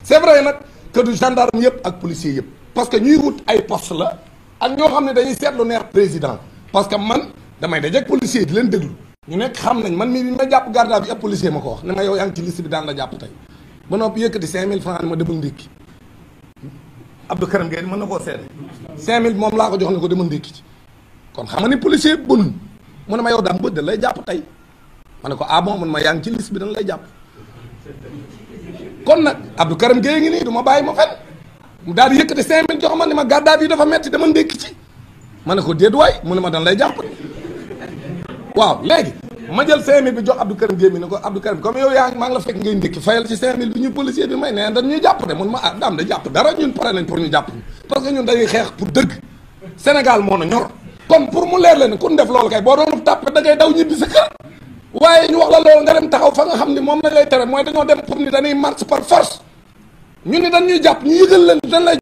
c'est vrai nag que du gendarme yëpp ak policier yëpp parce que ñuy wut ay poste la ak ñoo xam ne dañuy seetlu neex président parce que man damay dajeeg policier di leen déglu ñu nekk xam nañ man mii bi ma jàpp garde à vue ab policier ma ko wax ne ma yow yaa ngi ci liste bi daan la jàpp tey ba noppi yëkkati 5000 francs ma demal ndékki Abdou Karim Gueye mën na koo seede 5000 moom laa ko jox ne ko demal ndékki ci kon xam nga ni policier bënuñ mu ne ma yow daam bët da lay jàpp tey ma ne ko ah bon man ma yaa ngi ci liste bi dañ lay jàpp kon nag Abdou Karim Gueye ngi nii du ma bàyyi ma fen mu daal di yëkkati 5000 jox ma ne ma garde à vue dafa metti dama ndékki ci ma ne ko déet waay mu ne ma dañ lay jàpp waaw léegi ma jël 5000 bi jox Abdou Karim Gueye mi ne ko Abdou Karim comme yow yaa maa ngi la fekk ngay ndékki fayal ci 5000 bi ñu policier bi may nee dañ ñuy jàpp de mun ma ah daam da jàpp dara ñun pare nañ pour ñu jàpp ñu parce que ñun dañuy xeex pour dëgg Sénégal moo na ñor kon pour mu leer leen ku def loolu kay boo doon tàppe da ngay daw ñibbi sa kër waaye ñu wax la loolu nga dem taxaw fa nga xam ni moom lañ lay tere mooy dañoo dem pour ni dañuy marche par force ñu ni dañ ñuy jàpp ñu yëgal leen dañ lay